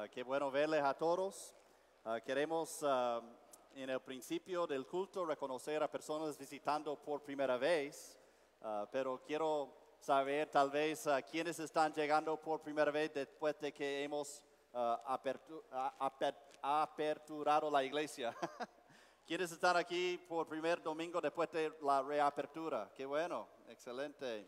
Qué bueno verles a todos. Queremos en el principio del culto reconocer a personas visitando por primera vez, pero quiero saber tal vez quiénes están llegando por primera vez después de que hemos aperturado la iglesia. ¿Quiénes están aquí por primer domingo después de la reapertura? Qué bueno, excelente.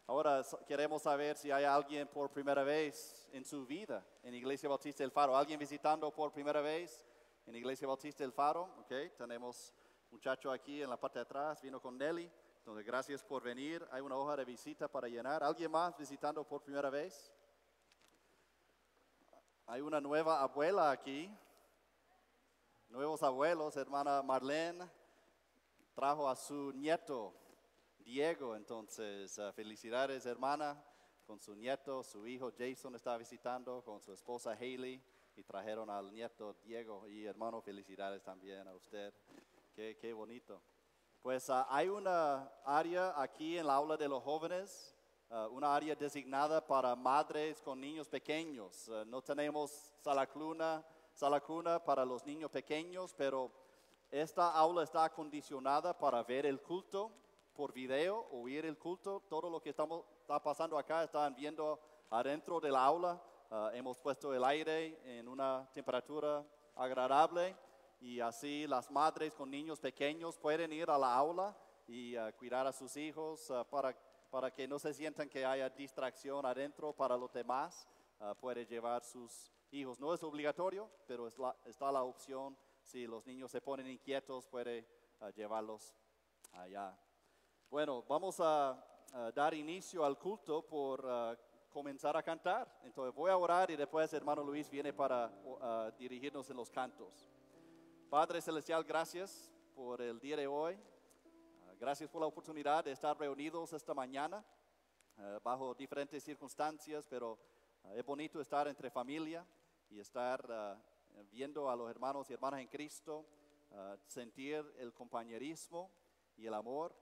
Ahora queremos saber si hay alguien por primera vez en su vida en Iglesia Bautista del Faro. ¿Alguien visitando por primera vez en Iglesia Bautista del Faro? Okay. Tenemos un muchacho aquí en la parte de atrás, vino con Nelly. Entonces, gracias por venir. Hay una hoja de visita para llenar. ¿Alguien más visitando por primera vez? Hay una nueva abuela aquí. Nuevos abuelos, hermana Marlene trajo a su nieto Diego, entonces felicidades hermana con su nieto, su hijo Jason está visitando con su esposa Hailey y trajeron al nieto Diego y hermano felicidades también a usted, qué bonito. Pues hay una área aquí en la aula de los jóvenes, una área designada para madres con niños pequeños. No tenemos sala cuna para los niños pequeños, pero esta aula está acondicionada para ver el culto por video, oír el culto. Todo lo que está pasando acá están viendo adentro del aula. Hemos puesto el aire en una temperatura agradable y así las madres con niños pequeños pueden ir a la aula y cuidar a sus hijos para que no se sientan que haya distracción adentro para los demás. Puede llevar sus hijos. No es obligatorio, pero está la opción. Si los niños se ponen inquietos, puede llevarlos allá. Bueno, vamos a dar inicio al culto por comenzar a cantar. Entonces voy a orar y después hermano Luis viene para dirigirnos en los cantos. Padre Celestial, gracias por el día de hoy. Gracias por la oportunidad de estar reunidos esta mañana bajo diferentes circunstancias, pero es bonito estar entre familia y estar viendo a los hermanos y hermanas en Cristo, sentir el compañerismo y el amor.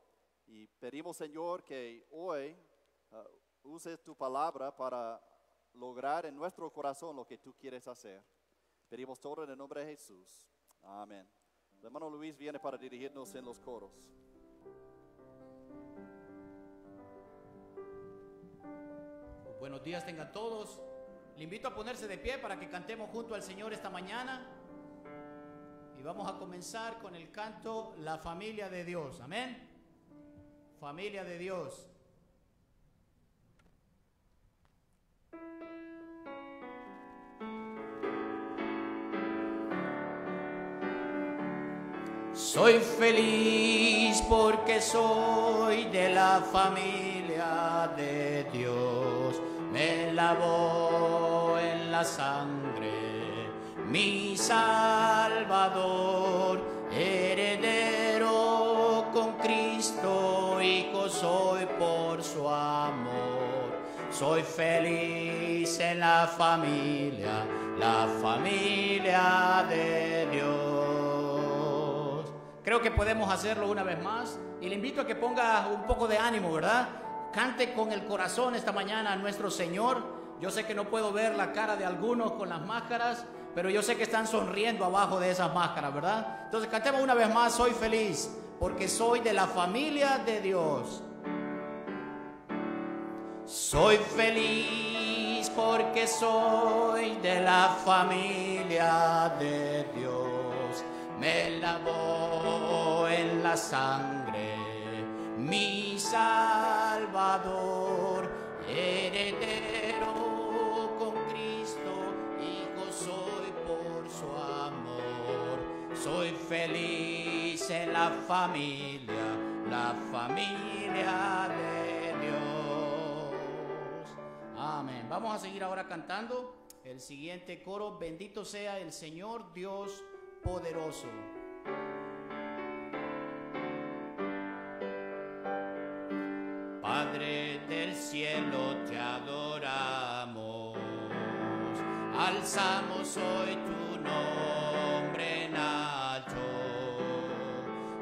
Y pedimos, Señor, que hoy uses tu palabra para lograr en nuestro corazón lo que tú quieres hacer. Pedimos todo en el nombre de Jesús. Amén. El hermano Luis viene para dirigirnos en los coros. Buenos días tengan todos. Le invito a ponerse de pie para que cantemos junto al Señor esta mañana. Y vamos a comenzar con el canto La Familia de Dios. Amén. Familia de Dios. Soy feliz porque soy de la familia de Dios. Me lavó en la sangre mi Salvador, heredero con Cristo, hijo soy por su amor. Soy feliz en la familia de Dios. Creo que podemos hacerlo una vez más y le invito a que ponga un poco de ánimo, ¿verdad? Cante con el corazón esta mañana a nuestro Señor. Yo sé que no puedo ver la cara de algunos con las máscaras, pero yo sé que están sonriendo abajo de esas máscaras, ¿verdad? Entonces cantemos una vez más, soy feliz porque soy de la familia de Dios. Soy feliz porque soy de la familia de Dios. Me lavó en la sangre mi Salvador, heredero con Cristo, hijo soy por su amor. Soy feliz en la familia de Dios. Amén. Vamos a seguir ahora cantando el siguiente coro. Bendito sea el Señor Dios poderoso. Padre del cielo, te adoramos, alzamos hoy tu nombre en alto,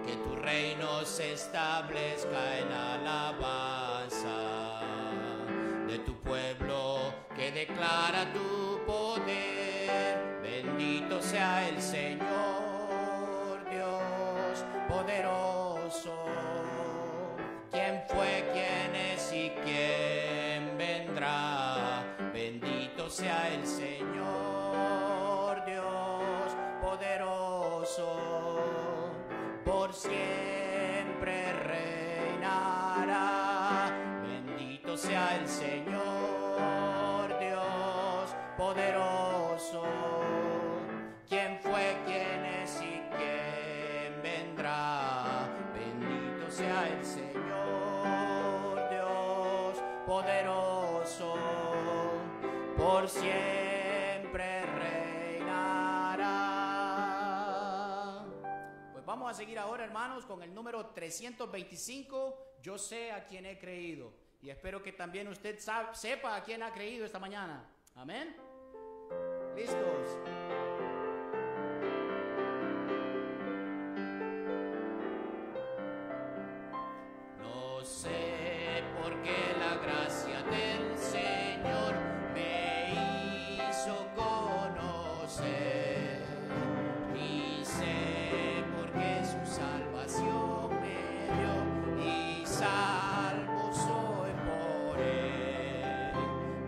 que tu reino se establezca en alabanza de tu pueblo que declara tu poder. sea el Señor Dios poderoso, por siempre reinará. Bendito sea el Señor Dios poderoso, quién fue, quién es y quién vendrá. Bendito sea el Señor Dios poderoso, por siempre reinará. Pues vamos a seguir ahora, hermanos, con el número 325, yo sé a quién he creído. Y espero que también usted sepa a quién ha creído esta mañana. Amén. ¿Listos? No sé por qué la gracia del Señor me hizo conocer, ni sé por qué su salvación me dio, y salvo soy por él.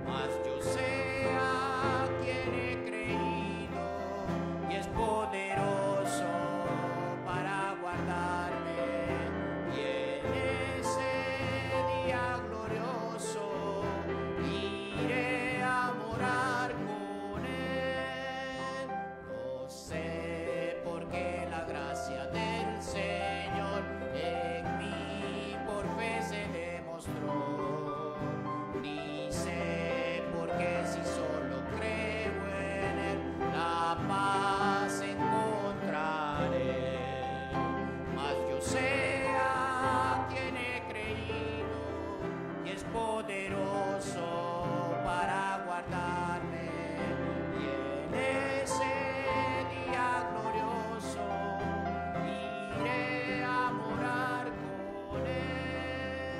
Mas yo sé a quien he creído, y es poderoso para guardarme, y en ese día glorioso iré a morar con él. No sé por qué la gracia del Señor en mí por fe se demostró, ni sé por qué si solo creo en él la paz encontraré. Mas yo sé a quien he creído, y es poderoso para guardarme, y en ese día glorioso iré a morar con él.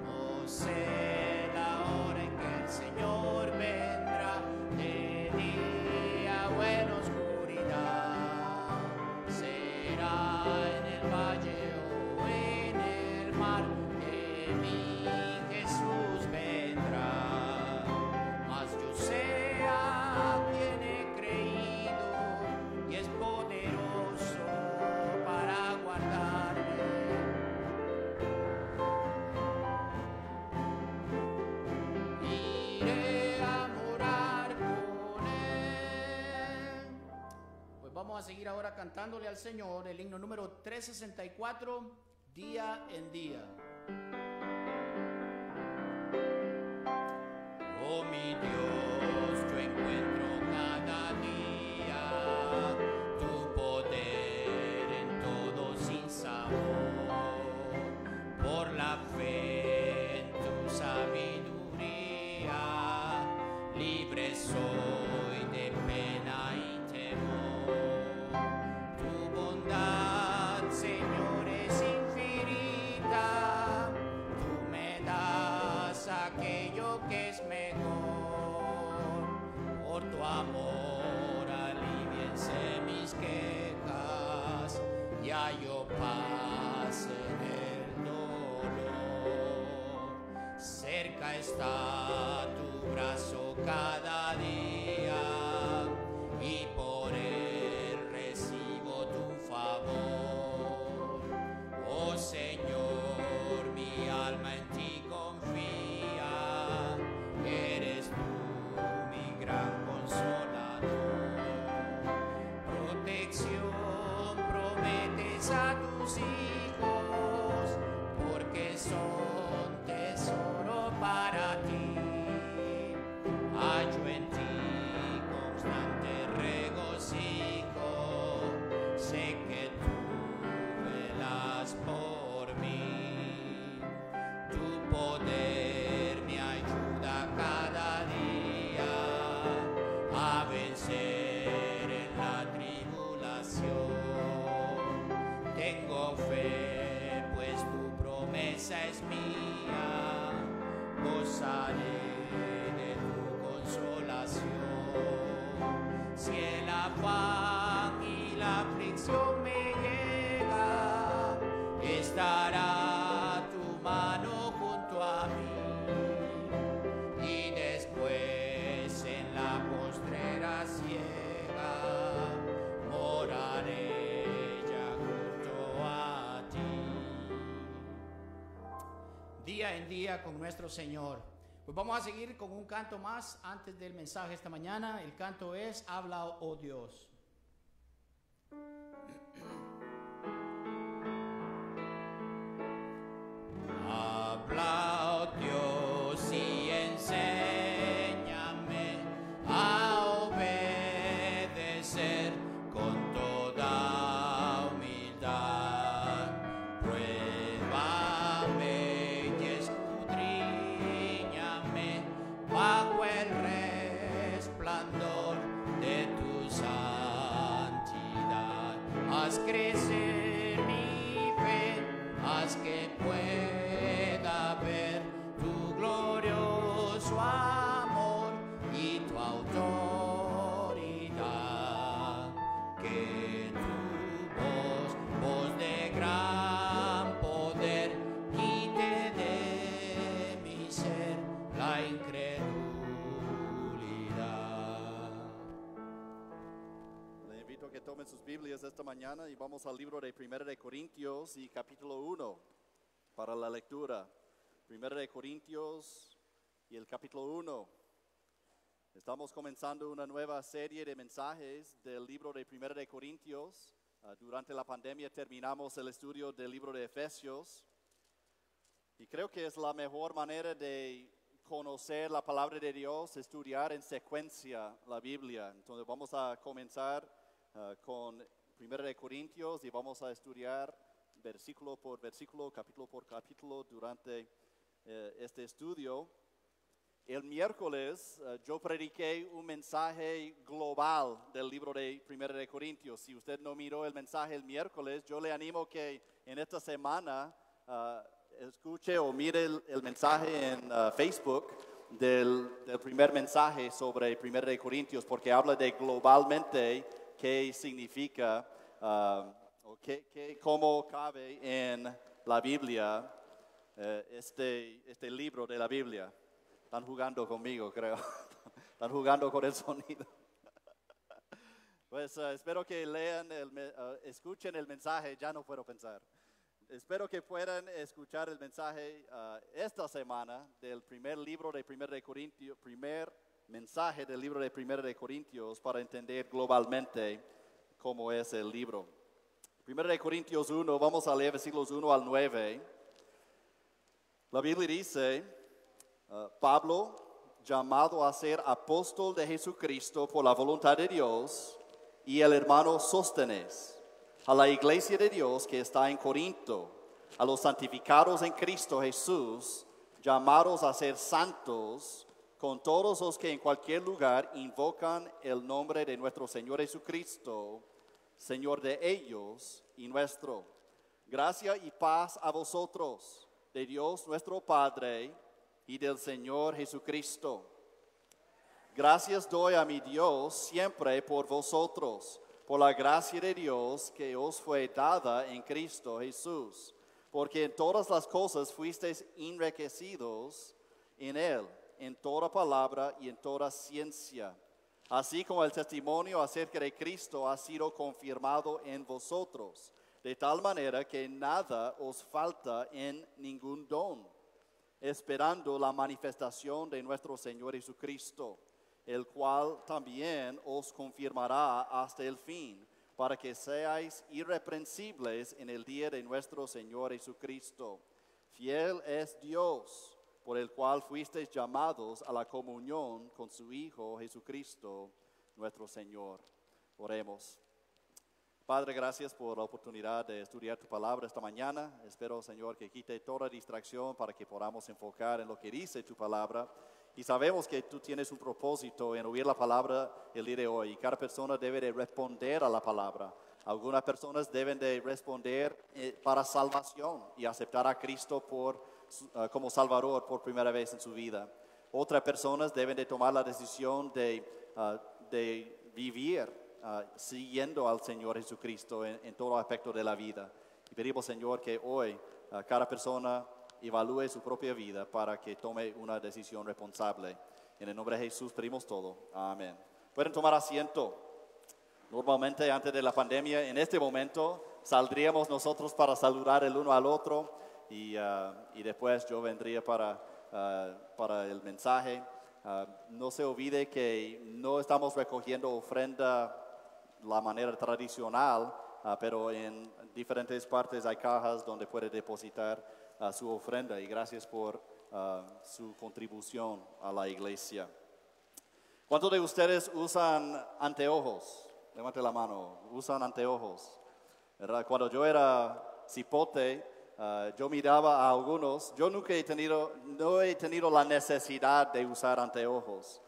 No sé la hora en que el Señor vendrá, de día o en oscuridad, será en el valle o en el mar, que mi Jesús vendrá. Mas yo sé a quien he creído, y es poderoso para guardarme. Iré a morar con él. Pues vamos a seguir ahora cantándole al Señor el himno número 364, día en día. Oh mi Dios, yo encuentro cada día tu poder en todo sin sabor. Por la fe en tu sabiduría, libre soy de pena y temor. Tu bondad, Señor, es infinita, tú me das aquello que es mejor. Por tu amor aliviense mis quejas, y hallo paz en el dolor. Cerca está tu brazo cada día, y por él recibo tu favor. Oh Señor, mi alma en ti confía, eres tú mi gran consolador. Protección prometes a tus hijos, porque son tesoro para ti. Hallo en ti constante regocijo, sé que tú velas por mí. Tu poder me ayuda cada día a vencer en la tribulación. Tengo fe, pues tu promesa es mía, gozaré de tu consolación. Si el afán y la aflicción me llega, estará tu mano junto a mí, y después en la día en día con nuestro Señor. Pues vamos a seguir con un canto más antes del mensaje esta mañana. El canto es Habla, oh Dios. Habla, oh Dios, y enséñame a obedecer con toda humildad. Pruébame y escudriñame bajo el resplandor de tu santidad. Haz crecer mi fe, haz que pueda ver tu glorioso amor y tu autoridad. Que tu voz de gran poder, quite de mi ser la incredulidad. Le invito a que tomen sus Biblias esta mañana y vamos al libro de 1 de Corintios y capítulo 1 para la lectura. 1 de Corintios y el capítulo 1. Estamos comenzando una nueva serie de mensajes del libro de 1 de Corintios. Durante la pandemia terminamos el estudio del libro de Efesios. Y creo que es la mejor manera de conocer la palabra de Dios, estudiar en secuencia la Biblia. Entonces vamos a comenzar con 1 de Corintios y vamos a estudiar versículo por versículo, capítulo por capítulo durante este estudio. El miércoles yo prediqué un mensaje global del libro de 1 de Corintios. Si usted no miró el mensaje el miércoles, yo le animo que en esta semana escuche o mire el mensaje en Facebook del primer mensaje sobre 1 de Corintios, porque habla de globalmente qué significa o cómo cabe en la Biblia este libro de la Biblia. Están jugando conmigo, creo. Están jugando con el sonido. Pues espero que lean, escuchen el mensaje. Ya no puedo pensar. Espero que puedan escuchar el mensaje esta semana del primer libro de 1 de Corintios, primer mensaje del libro de 1 de Corintios para entender globalmente cómo es el libro. 1 de Corintios 1, vamos a leer versículos 1 al 9. La Biblia dice, Pablo, llamado a ser apóstol de Jesucristo por la voluntad de Dios, y el hermano Sóstenes, a la iglesia de Dios que está en Corinto, a los santificados en Cristo Jesús, llamados a ser santos, con todos los que en cualquier lugar invocan el nombre de nuestro Señor Jesucristo, Señor de ellos y nuestro. Gracia y paz a vosotros, de Dios nuestro Padre y del Señor Jesucristo. Gracias doy a mi Dios siempre por vosotros, por la gracia de Dios que os fue dada en Cristo Jesús, porque en todas las cosas fuisteis enriquecidos en Él, en toda palabra y en toda ciencia, así como el testimonio acerca de Cristo ha sido confirmado en vosotros, de tal manera que nada os falta en ningún don, esperando la manifestación de nuestro Señor Jesucristo, el cual también os confirmará hasta el fin, para que seáis irreprensibles en el día de nuestro Señor Jesucristo. Fiel es Dios, por el cual fuisteis llamados a la comunión con su Hijo Jesucristo, nuestro Señor. Oremos. Padre, gracias por la oportunidad de estudiar tu palabra esta mañana. Espero, Señor, que quite toda distracción para que podamos enfocar en lo que dice tu palabra. Y sabemos que tú tienes un propósito en oír la palabra el día de hoy. Y cada persona debe de responder a la palabra. Algunas personas deben de responder para salvación y aceptar a Cristo como Salvador por primera vez en su vida. Otras personas deben de tomar la decisión de vivir siguiendo al Señor Jesucristo en todo aspecto de la vida. Y pedimos, Señor, que hoy cada persona evalúe su propia vida para que tome una decisión responsable. En el nombre de Jesús pedimos todo. Amén. Pueden tomar asiento. Normalmente antes de la pandemia, en este momento, saldríamos nosotros para saludar el uno al otro. y después yo vendría para el mensaje. No se olvide que no estamos recogiendo ofrenda la manera tradicional, pero en diferentes partes hay cajas donde puede depositar su ofrenda, y gracias por su contribución a la iglesia. ¿Cuántos de ustedes usan anteojos? Levante la mano. ¿Usan anteojos? ¿Verdad? Cuando yo era cipote, yo miraba a algunos. Yo nunca no he tenido la necesidad de usar anteojos,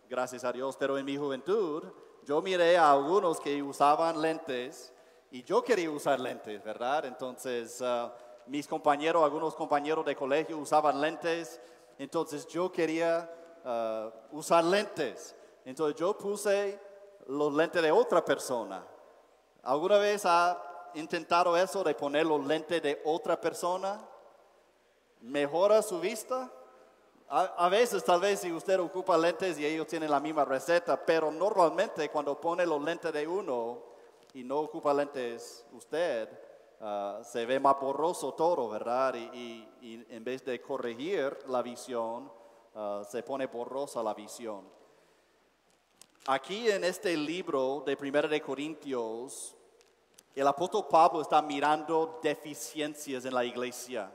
gracias a Dios, pero en mi juventud yo miré a algunos que usaban lentes y yo quería usar lentes, ¿verdad? Entonces, algunos compañeros de colegio usaban lentes, entonces yo quería usar lentes. Entonces yo puse los lentes de otra persona. ¿Alguna vez ha intentado eso de poner los lentes de otra persona? ¿Mejora su vista? A veces, tal vez, si usted ocupa lentes y ellos tienen la misma receta, pero normalmente cuando pone los lentes de uno y no ocupa lentes usted, se ve más borroso todo, ¿verdad? Y en vez de corregir la visión, se pone borrosa la visión. Aquí en este libro de 1 de Corintios, el apóstol Pablo está mirando deficiencias en la iglesia.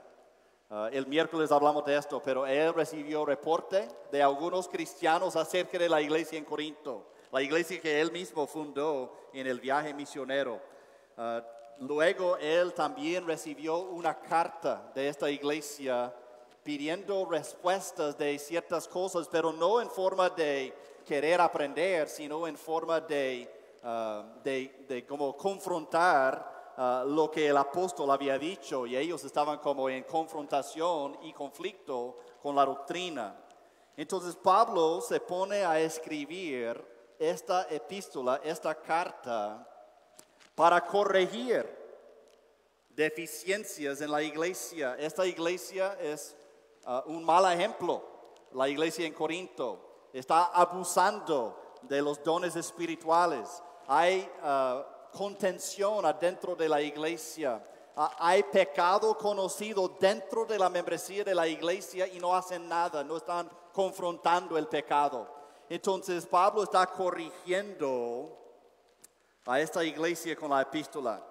El miércoles hablamos de esto, pero él recibió reporte de algunos cristianos acerca de la iglesia en Corinto, la iglesia que él mismo fundó en el viaje misionero. Luego él también recibió una carta de esta iglesia pidiendo respuestas de ciertas cosas, pero no en forma de querer aprender, sino en forma de como confrontar lo que el apóstol había dicho, y ellos estaban como en confrontación y conflicto con la doctrina. Entonces Pablo se pone a escribir esta epístola, esta carta, para corregir deficiencias en la iglesia. Esta iglesia es un mal ejemplo. La iglesia en Corinto está abusando de los dones espirituales. Hay contención adentro de la iglesia. Hay pecado conocido dentro de la membresía de la iglesia y no hacen nada, no están confrontando el pecado. Entonces Pablo está corrigiendo a esta iglesia con la epístola.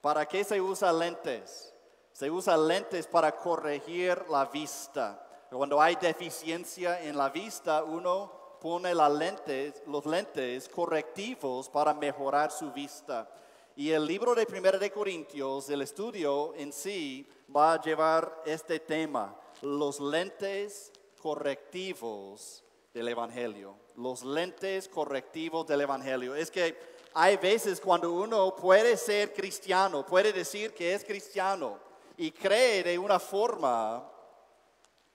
¿Para qué se usa lentes? Se usa lentes para corregir la vista. Cuando hay deficiencia en la vista, uno pone los lentes correctivos para mejorar su vista. Y el libro de 1 de Corintios, el estudio en sí, va a llevar este tema: los lentes correctivos del Evangelio. Los lentes correctivos del Evangelio. Es que hay veces cuando uno puede ser cristiano, puede decir que es cristiano y cree de una forma,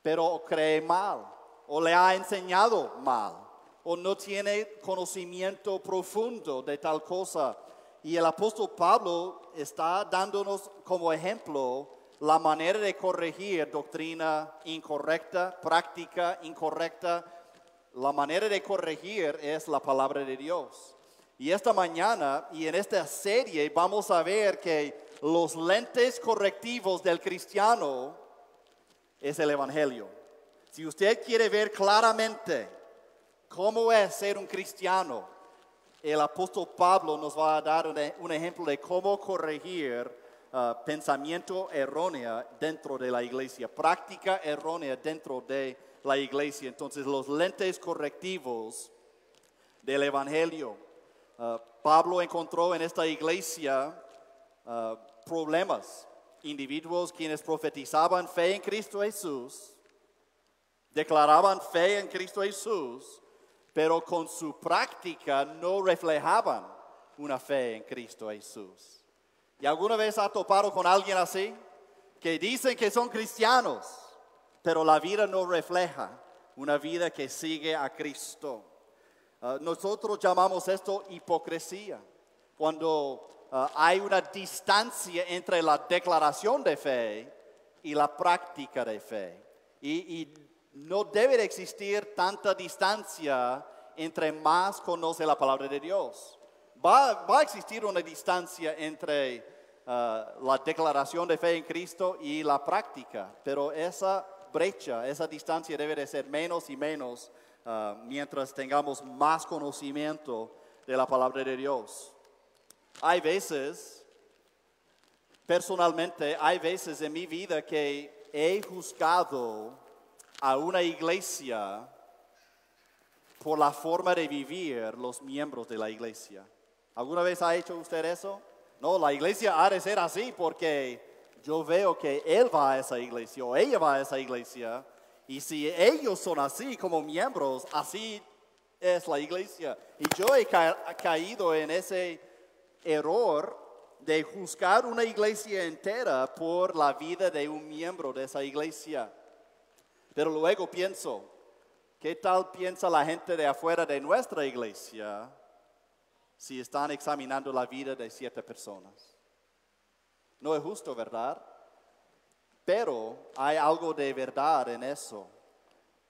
pero cree mal, o le ha enseñado mal, o no tiene conocimiento profundo de tal cosa. Y el apóstol Pablo está dándonos como ejemplo la manera de corregir doctrina incorrecta, práctica incorrecta. La manera de corregir es la palabra de Dios. Y esta mañana y en esta serie vamos a ver que los lentes correctivos del cristiano es el Evangelio. Si usted quiere ver claramente cómo es ser un cristiano, el apóstol Pablo nos va a dar un ejemplo de cómo corregir pensamiento erróneo dentro de la iglesia, práctica errónea dentro de la iglesia. Entonces, los lentes correctivos del Evangelio. Pablo encontró en esta iglesia problemas, individuos quienes profetizaban fe en Cristo Jesús, declaraban fe en Cristo Jesús, pero con su práctica no reflejaban una fe en Cristo Jesús. ¿Y alguna vez ha topado con alguien así? Que dicen que son cristianos, pero la vida no refleja una vida que sigue a Cristo. Nosotros llamamos esto hipocresía. Cuando hay una distancia entre la declaración de fe y la práctica de fe. Y no debe de existir tanta distancia entre más conoce la palabra de Dios. Va a existir una distancia entre la declaración de fe en Cristo y la práctica, pero esa brecha, esa distancia debe de ser menos y menos mientras tengamos más conocimiento de la palabra de Dios. Hay veces, personalmente, hay veces en mi vida que he juzgado a una iglesia por la forma de vivir los miembros de la iglesia. ¿Alguna vez ha hecho usted eso? No, la iglesia ha de ser así porque yo veo que él va a esa iglesia o ella va a esa iglesia. Y si ellos son así como miembros, así es la iglesia. Y yo he caído en ese error de juzgar una iglesia entera por la vida de un miembro de esa iglesia. Pero luego pienso, ¿qué tal piensa la gente de afuera de nuestra iglesia si están examinando la vida de 7 personas? No es justo, ¿verdad? Pero hay algo de verdad en eso.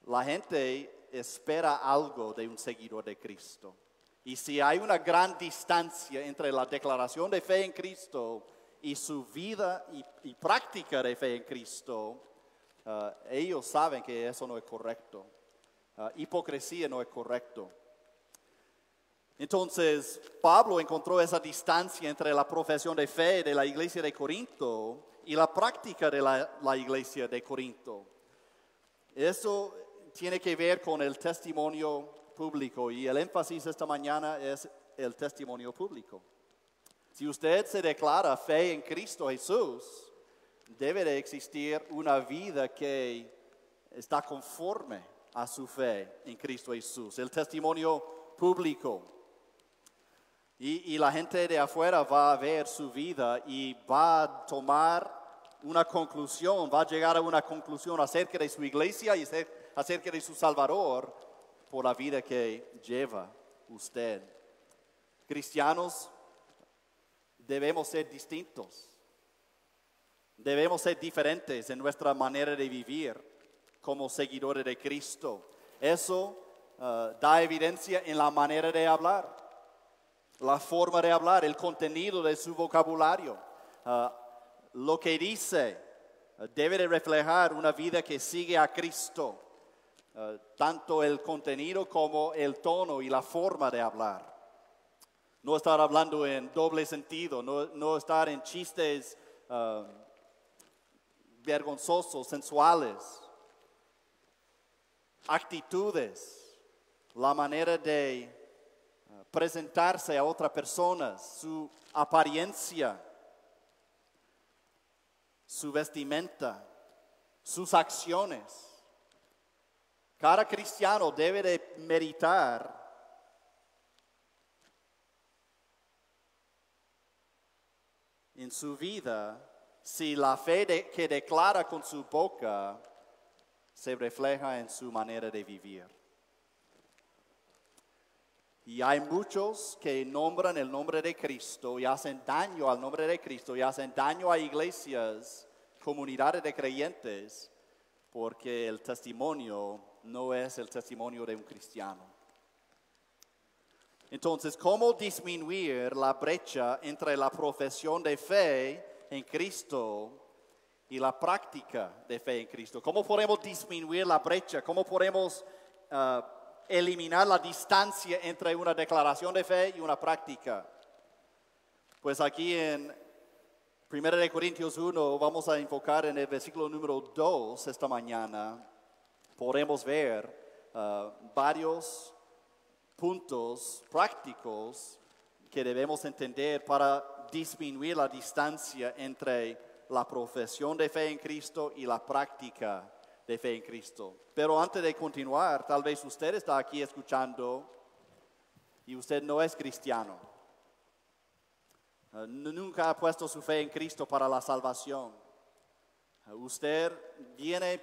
La gente espera algo de un seguidor de Cristo. Y si hay una gran distancia entre la declaración de fe en Cristo y su vida y práctica de fe en Cristo, ellos saben que eso no es correcto. Hipocresía no es correcto. Entonces, Pablo encontró esa distancia entre la profesión de fe de la iglesia de Corinto y la práctica de la iglesia de Corinto. Eso tiene que ver con el testimonio público y el énfasis esta mañana es el testimonio público. Si usted se declara fe en Cristo Jesús, debe de existir una vida que está conforme a su fe en Cristo Jesús. El testimonio público. Y la gente de afuera va a ver su vida y va a tomar una conclusión, va a llegar a una conclusión acerca de su iglesia y acerca de su Salvador por la vida que lleva usted. Cristianos, debemos ser distintos. Debemos ser diferentes en nuestra manera de vivir como seguidores de Cristo. Eso da evidencia en la manera de hablar, la forma de hablar, el contenido de su vocabulario. Lo que dice debe de reflejar una vida que sigue a Cristo, tanto el contenido como el tono y la forma de hablar. No estar hablando en doble sentido, no estar en chistes vergonzosos, sensuales, actitudes, la manera de presentarse a otras personas, su apariencia, su vestimenta, sus acciones. Cada cristiano debe de meditar en su vida si la fe que declara con su boca se refleja en su manera de vivir. Y hay muchos que nombran el nombre de Cristo y hacen daño al nombre de Cristo y hacen daño a iglesias, comunidades de creyentes, porque el testimonio no es el testimonio de un cristiano. Entonces, ¿cómo disminuir la brecha entre la profesión de fe en Cristo y la práctica de fe en Cristo? ¿Cómo podemos disminuir la brecha? ¿Cómo podemos eliminar la distancia entre una declaración de fe y una práctica? Pues aquí en 1 Corintios 1 vamos a enfocar en el versículo número 2 esta mañana. Podemos ver varios puntos prácticos que debemos entender para disminuir la distancia entre la profesión de fe en Cristo y la práctica de fe en Cristo. Pero antes de continuar, tal vez usted está aquí escuchando y usted no es cristiano. Nunca ha puesto su fe en Cristo para la salvación. Usted viene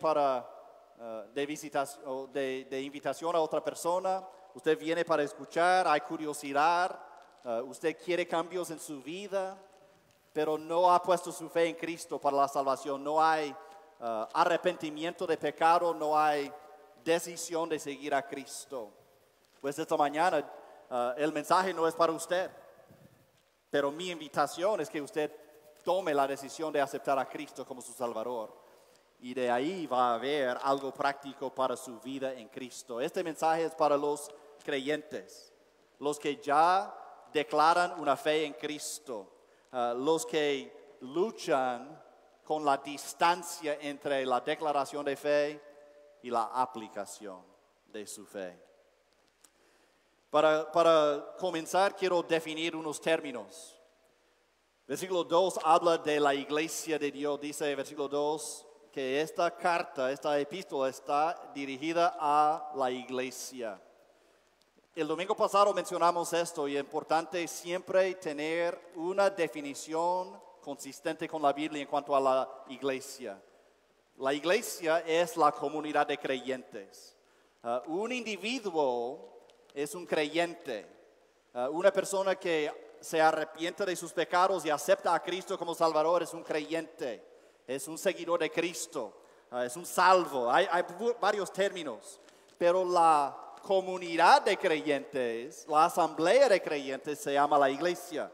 de invitación a otra persona. Usted viene para escuchar, hay curiosidad. Usted quiere cambios en su vida, pero no ha puesto su fe en Cristo para la salvación. No hay arrepentimiento de pecado, no hay decisión de seguir a Cristo. Pues esta mañana el mensaje no es para usted, pero mi invitación es que usted tome la decisión de aceptar a Cristo como su Salvador. Y de ahí va a haber algo práctico para su vida en Cristo. Este mensaje es para los creyentes, los que ya declaran una fe en Cristo, los que luchan con la distancia entre la declaración de fe y la aplicación de su fe. Para comenzar, quiero definir unos términos. Versículo 2 habla de la iglesia de Dios. Dice versículo 2 que esta carta, esta epístola está dirigida a la iglesia. El domingo pasado mencionamos esto y es importante siempre tener una definición consistente con la Biblia en cuanto a la iglesia. La iglesia es la comunidad de creyentes. Un individuo es un creyente. Una persona que se arrepiente de sus pecados y acepta a Cristo como Salvador es un creyente. Es un seguidor de Cristo. Es un salvo. Hay varios términos. Pero la comunidad de creyentes, la asamblea de creyentes se llama la iglesia.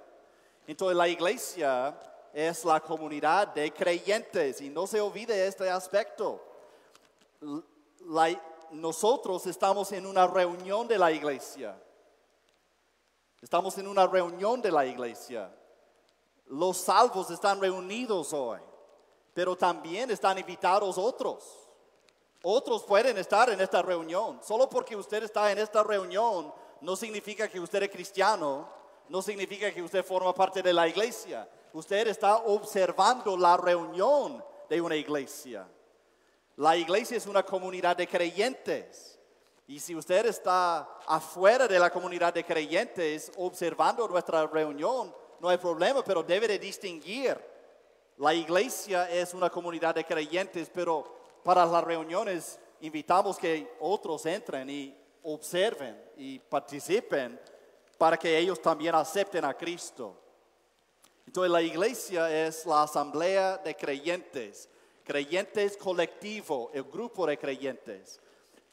Entonces la iglesia es la comunidad de creyentes y no se olvide este aspecto. Nosotros estamos en una reunión de la iglesia. Estamos en una reunión de la iglesia. Los salvos están reunidos hoy, pero también están invitados otros. Otros pueden estar en esta reunión. Solo porque usted está en esta reunión no significa que usted es cristiano, no significa que usted forma parte de la iglesia. Usted está observando la reunión de una iglesia. La iglesia es una comunidad de creyentes. Y si usted está afuera de la comunidad de creyentes observando nuestra reunión, no hay problema, pero debe de distinguir. La iglesia es una comunidad de creyentes, pero para las reuniones invitamos que otros entren y observen y participen para que ellos también acepten a Cristo. Entonces la iglesia es la asamblea de creyentes, creyentes colectivo, el grupo de creyentes.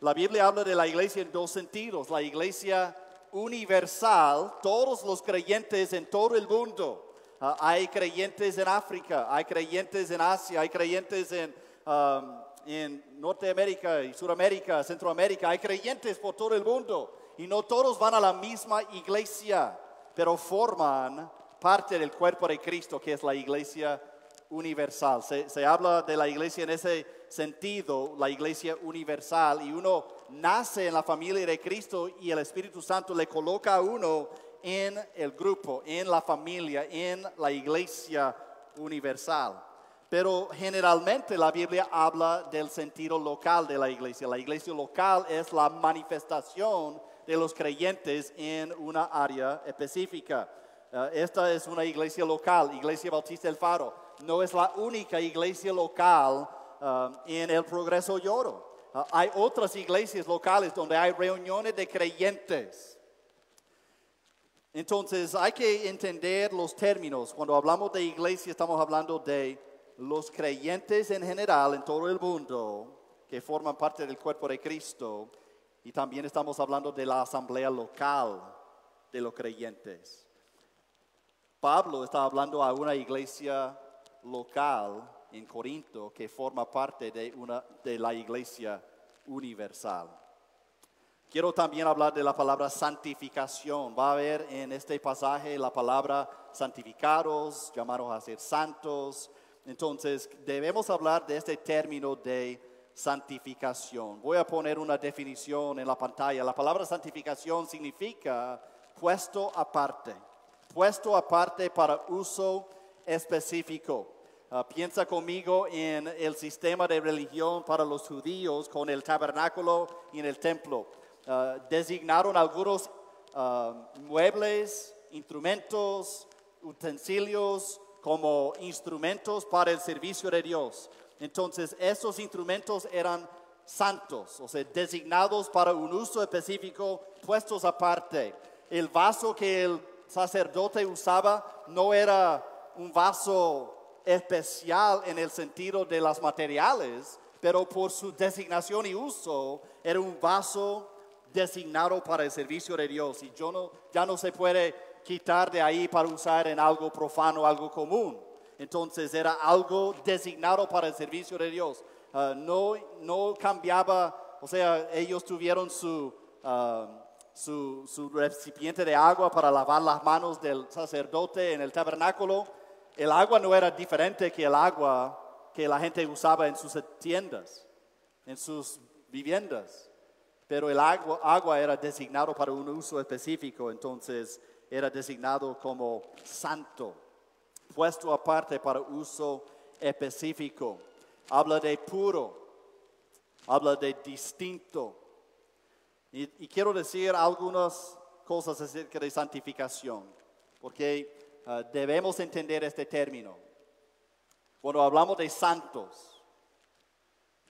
La Biblia habla de la iglesia en dos sentidos, la iglesia universal, todos los creyentes en todo el mundo. Hay creyentes en África, hay creyentes en Asia, hay creyentes en Norteamérica y Sudamérica, Centroamérica, hay creyentes por todo el mundo. Y no todos van a la misma iglesia, pero forman parte del cuerpo de Cristo, que es la iglesia universal. Se habla de la iglesia en ese sentido, la iglesia universal, y uno nace en la familia de Cristo y el Espíritu Santo le coloca a uno en el grupo, en la familia, en la iglesia universal. Pero generalmente la Biblia habla del sentido local de la iglesia. La iglesia local es la manifestación de los creyentes en una área específica. Esta es una iglesia local, Iglesia Bautista El Faro. No es la única iglesia local en el Progreso Lloro. Hay otras iglesias locales donde hay reuniones de creyentes. Entonces hay que entender los términos. Cuando hablamos de iglesia estamos hablando de los creyentes en general en todo el mundo que forman parte del cuerpo de Cristo. Y también estamos hablando de la asamblea local de los creyentes. Pablo está hablando a una iglesia local en Corinto que forma parte de la iglesia universal. Quiero también hablar de la palabra santificación. Va a haber en este pasaje la palabra santificados, llamados a ser santos. Entonces debemos hablar de este término de santificación. Voy a poner una definición en la pantalla. La palabra santificación significa puesto aparte para uso específico. Piensa conmigo en el sistema de religión para los judíos con el tabernáculo y en el templo. Designaron algunos muebles, instrumentos, utensilios como instrumentos para el servicio de Dios. Entonces, estos instrumentos eran santos, o sea, designados para un uso específico, puestos aparte. El vaso que el sacerdote usaba no era un vaso especial en el sentido de los materiales, pero por su designación y uso, era un vaso designado para el servicio de Dios. Y ya no se puede quitar de ahí para usar en algo profano, algo común. Entonces era algo designado para el servicio de Dios. No cambiaba, o sea, ellos tuvieron su recipiente de agua para lavar las manos del sacerdote en el tabernáculo. El agua no era diferente que el agua que la gente usaba en sus tiendas, en sus viviendas. Pero el agua era designado para un uso específico, entonces era designado como santo, puesto aparte para uso específico. Habla de puro, habla de distinto. Y quiero decir algunas cosas acerca de santificación, porque debemos entender este término. Cuando hablamos de santos,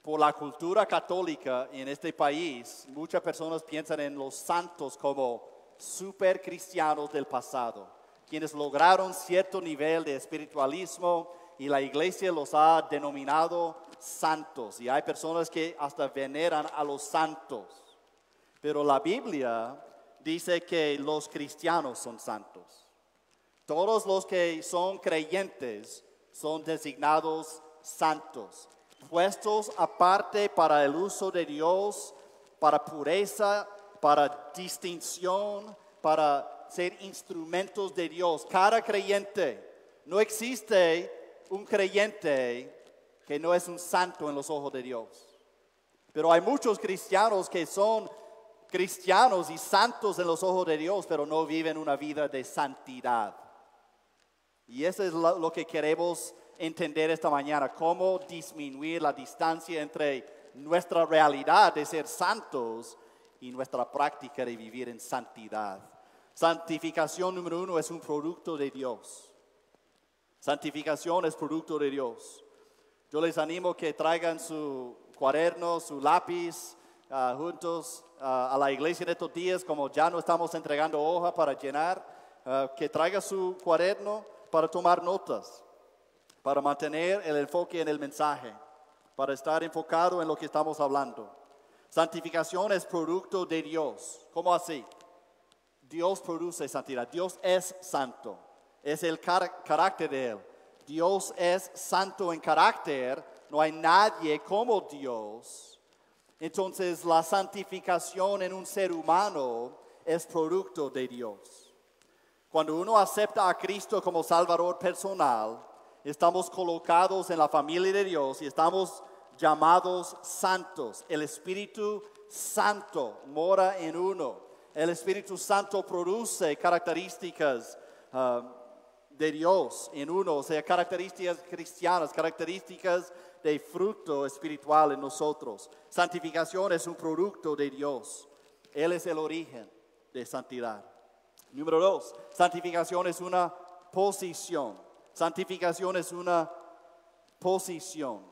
por la cultura católica en este país, muchas personas piensan en los santos como super cristianos del pasado, quienes lograron cierto nivel de espiritualismo y la iglesia los ha denominado santos. Y hay personas que hasta veneran a los santos. Pero la Biblia dice que los cristianos son santos. Todos los que son creyentes son designados santos, puestos aparte para el uso de Dios, para pureza, para distinción, para ser instrumentos de Dios. Cada creyente, no existe un creyente que no es un santo en los ojos de Dios. Pero hay muchos cristianos que son cristianos y santos en los ojos de Dios, pero no viven una vida de santidad. Y eso es lo que queremos entender esta mañana, cómo disminuir la distancia entre nuestra realidad de ser santos y nuestra práctica de vivir en santidad. Santificación número 1 es un producto de Dios. Santificación es producto de Dios. Yo les animo que traigan su cuaderno, su lápiz, juntos a la iglesia en estos días, como ya no estamos entregando hoja para llenar, que traiga su cuaderno para tomar notas, para mantener el enfoque en el mensaje, para estar enfocado en lo que estamos hablando. Santificación es producto de Dios. ¿Cómo así? Dios produce santidad. Dios es santo. Es el carácter de Él. Dios es santo en carácter. No hay nadie como Dios. Entonces, la santificación en un ser humano es producto de Dios. Cuando uno acepta a Cristo como Salvador personal, estamos colocados en la familia de Dios y estamos llamados santos. El Espíritu Santo mora en uno. El Espíritu Santo produce características de Dios en uno, o sea, características cristianas, características de fruto espiritual en nosotros. Santificación es un producto de Dios. Él es el origen de santidad. Número 2, santificación es una posición. Santificación es una posición.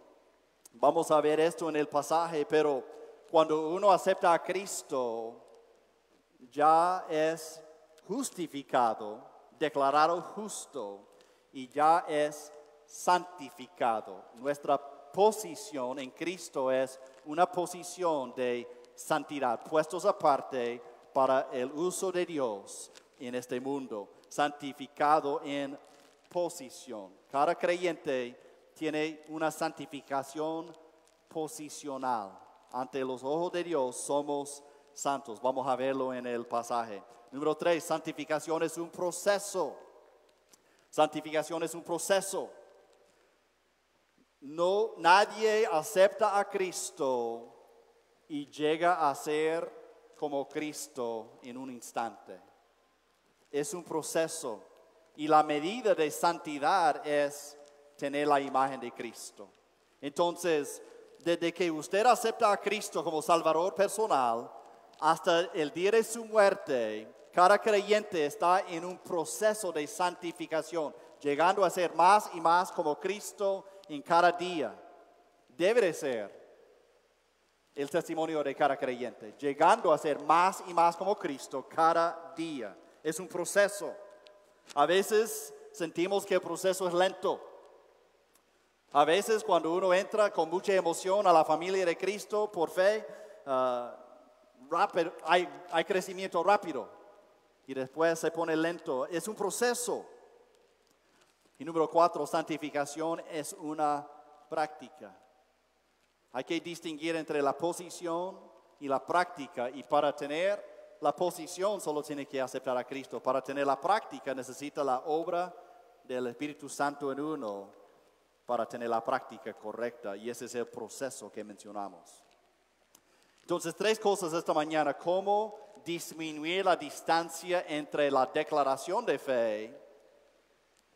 Vamos a ver esto en el pasaje, pero cuando uno acepta a Cristo, ya es justificado, declarado justo y ya es santificado. Nuestra posición en Cristo es una posición de santidad, puestos aparte para el uso de Dios en este mundo, santificado en posición. Cada creyente tiene una santificación posicional. Ante los ojos de Dios somos santos. Vamos a verlo en el pasaje. Número 3, santificación es un proceso. Santificación es un proceso. Nadie acepta a Cristo y llega a ser como Cristo en un instante. Es un proceso. Y la medida de santidad es tener la imagen de Cristo. Entonces, desde que usted acepta a Cristo como Salvador personal, hasta el día de su muerte, cada creyente está en un proceso de santificación, llegando a ser más y más como Cristo en cada día. Debe de ser el testimonio de cada creyente, llegando a ser más y más como Cristo cada día. Es un proceso. A veces sentimos que el proceso es lento. A veces cuando uno entra con mucha emoción a la familia de Cristo por fe, rápido, hay crecimiento rápido y después se pone lento. Es un proceso. Y número 4, santificación es una práctica. Hay que distinguir entre la posición y la práctica. Y para tener la posición solo tiene que aceptar a Cristo. Para tener la práctica necesita la obra del Espíritu Santo en uno para tener la práctica correcta. Y ese es el proceso que mencionamos. Entonces, 3 cosas esta mañana. ¿Cómo disminuir la distancia entre la declaración de fe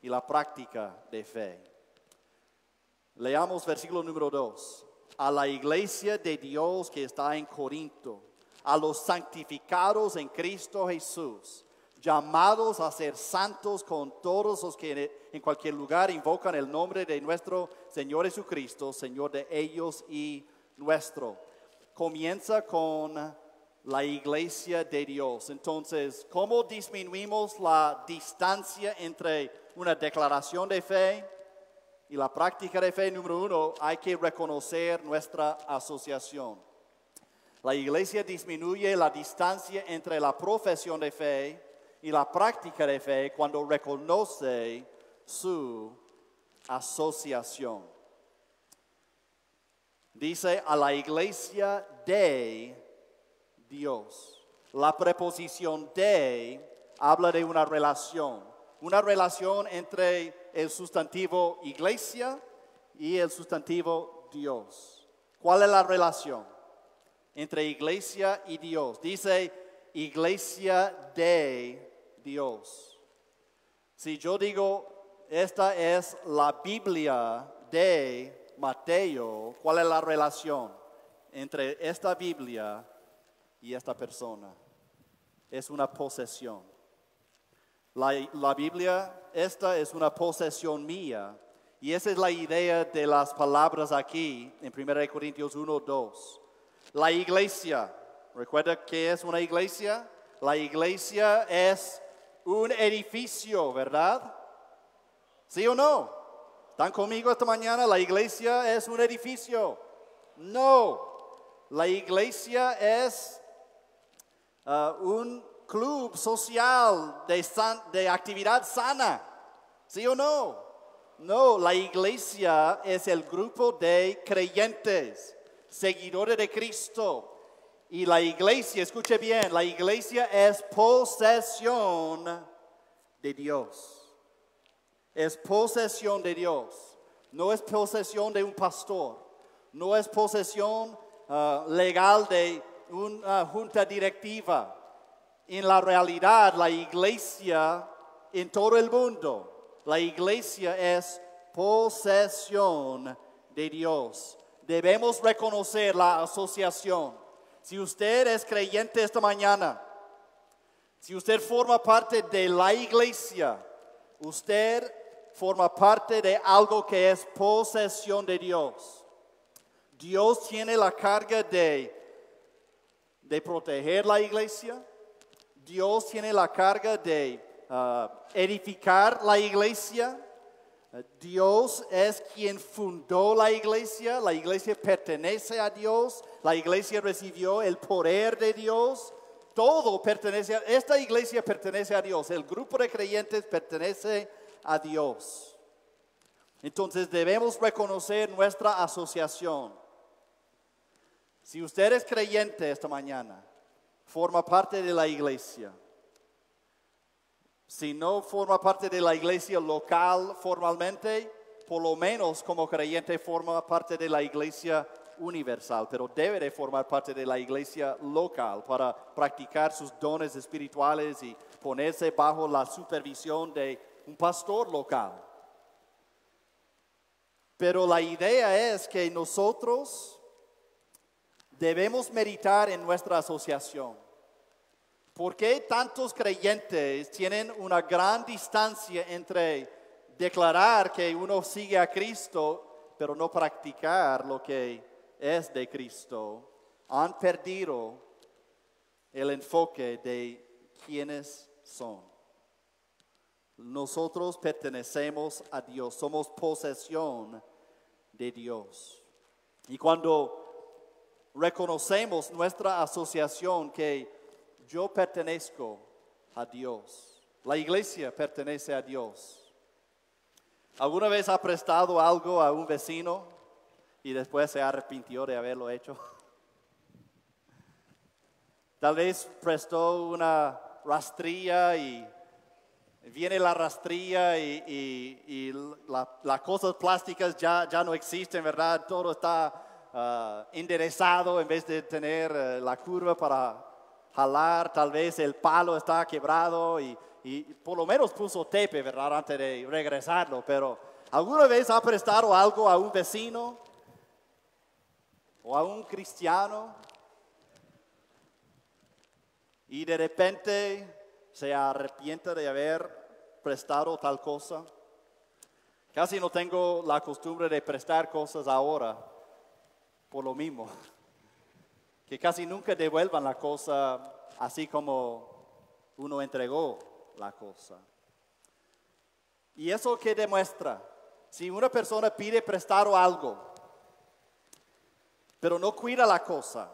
y la práctica de fe? Leamos versículo número 2. A la iglesia de Dios que está en Corinto, a los santificados en Cristo Jesús, llamados a ser santos con todos los que en cualquier lugar invocan el nombre de nuestro Señor Jesucristo, Señor de ellos y nuestro. Comienza con la iglesia de Dios. Entonces, ¿cómo disminuimos la distancia entre una declaración de fe y la práctica de fe? Número 1, hay que reconocer nuestra asociación. La iglesia disminuye la distancia entre la profesión de fe y la práctica de fe cuando reconoce su asociación. Dice a la iglesia de Dios. La preposición de habla de una relación entre el sustantivo iglesia y el sustantivo Dios. ¿Cuál es la relación entre iglesia y Dios? Dice iglesia de Dios. Si yo digo, esta es la Biblia de Mateo, ¿cuál es la relación entre esta Biblia y esta persona? Es una posesión. La Biblia, esta es una posesión mía. Y esa es la idea de las palabras aquí en 1 Corintios 1:2. La iglesia, ¿recuerda qué es una iglesia? La iglesia es un edificio, ¿verdad? ¿Sí o no? ¿Están conmigo esta mañana? ¿La iglesia es un edificio? No. La iglesia es un club social de actividad sana. ¿Sí o no? No, la iglesia es el grupo de creyentes, seguidores de Cristo. Y la iglesia, escuche bien, la iglesia es posesión de Dios. Es posesión de Dios. No es posesión de un pastor. No es posesión legal de una junta directiva. En la realidad, la iglesia en todo el mundo, la iglesia es posesión de Dios. Debemos reconocer la asociación. Si usted es creyente esta mañana, si usted forma parte de la iglesia, usted forma parte de algo que es posesión de Dios. Dios tiene la carga de proteger la iglesia. Dios tiene la carga de edificar la iglesia. Dios es quien fundó la iglesia pertenece a Dios, la iglesia recibió el poder de Dios, todo pertenece esta iglesia pertenece a Dios, el grupo de creyentes pertenece a Dios. Entonces debemos reconocer nuestra asociación. Si usted es creyente esta mañana, forma parte de la iglesia. Si no forma parte de la iglesia local formalmente, por lo menos como creyente forma parte de la iglesia universal, pero debe de formar parte de la iglesia local para practicar sus dones espirituales y ponerse bajo la supervisión de un pastor local. Pero la idea es que nosotros debemos meditar en nuestra asociación. ¿Por qué tantos creyentes tienen una gran distancia entre declarar que uno sigue a Cristo, pero no practicar lo que es de Cristo? Han perdido el enfoque de quiénes son. Nosotros pertenecemos a Dios, somos posesión de Dios. Y cuando reconocemos nuestra asociación que yo pertenezco a Dios, la iglesia pertenece a Dios, ¿Alguna vez ha prestado algo a un vecino y después se arrepintió de haberlo hecho? Tal vez prestó una rastrilla y viene la rastrilla y las cosas plásticas ya no existen, ¿verdad? Todo está enderezado en vez de tener la curva para jalar. Tal vez el palo está quebrado y por lo menos puso tape, ¿verdad? Antes de regresarlo. Pero ¿alguna vez ha prestado algo a un vecino o a un cristiano y de repente se arrepiente de haber prestado tal cosa? Casi no tengo la costumbre de prestar cosas ahora por lo mismo, que casi nunca devuelvan la cosa así como uno entregó la cosa. ¿Y eso qué demuestra? Si una persona pide prestado algo, pero no cuida la cosa,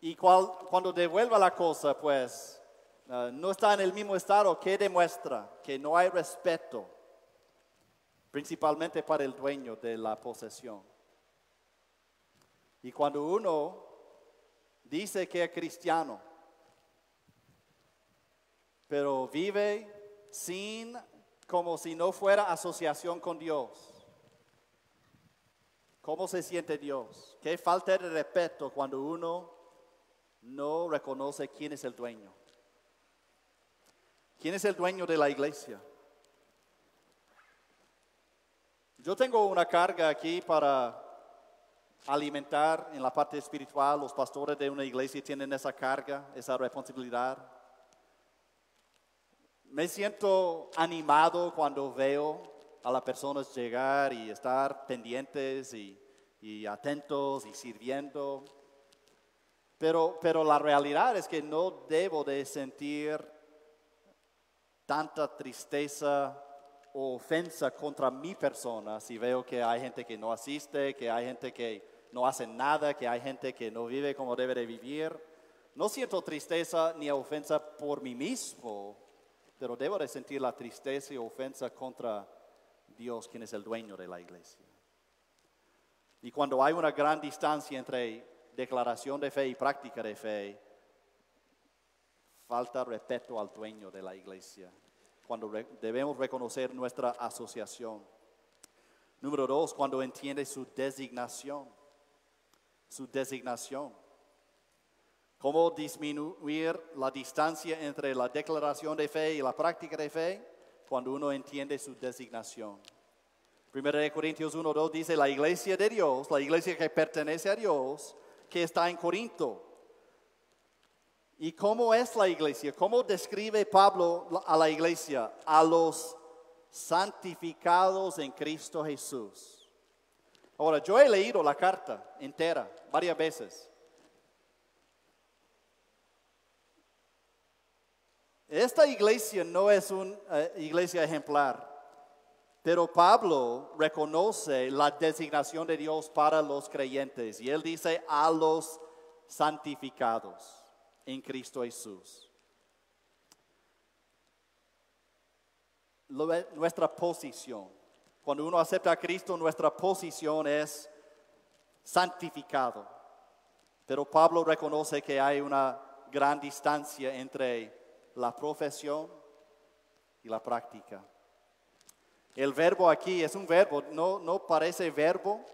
y cuando devuelva la cosa, pues no está en el mismo estado, ¿qué demuestra? Que no hay respeto, principalmente para el dueño de la posesión. Y cuando uno dice que es cristiano, pero vive como si no fuera asociación con Dios, ¿cómo se siente Dios? Qué falta de respeto cuando uno no reconoce quién es el dueño. ¿Quién es el dueño de la iglesia? Yo tengo una carga aquí para alimentar en la parte espiritual. Los pastores de una iglesia tienen esa carga, esa responsabilidad. Me siento animado cuando veo a las personas llegar y estar pendientes y atentos y sirviendo. Pero la realidad es que no debo de sentir tanta tristeza o ofensa contra mi persona si veo que hay gente que no asiste, que hay gente que no hace nada, que hay gente que no vive como debe de vivir. No siento tristeza ni ofensa por mí mismo, pero debo de sentir la tristeza y ofensa contra Dios, quien es el dueño de la iglesia. Y cuando hay una gran distancia entre declaración de fe y práctica de fe, falta respeto al dueño de la iglesia, cuando debemos reconocer nuestra asociación. Número 2, cuando entiende su designación. Su designación. ¿Cómo disminuir la distancia entre la declaración de fe y la práctica de fe? Cuando uno entiende su designación. 1 Corintios 1:2 dice, la iglesia de Dios, la iglesia que pertenece a Dios, que está en Corinto. ¿Y cómo es la iglesia? ¿Cómo describe Pablo a la iglesia? A los santificados en Cristo Jesús. Ahora, yo he leído la carta entera varias veces. Esta iglesia no es una iglesia ejemplar, pero Pablo reconoce la designación de Dios para los creyentes y él dice a los santificados en Cristo Jesús. Nuestra posición, cuando uno acepta a Cristo, nuestra posición es santificado, pero Pablo reconoce que hay una gran distancia entre la profesión y la práctica. El verbo aquí es un verbo, no parece verbo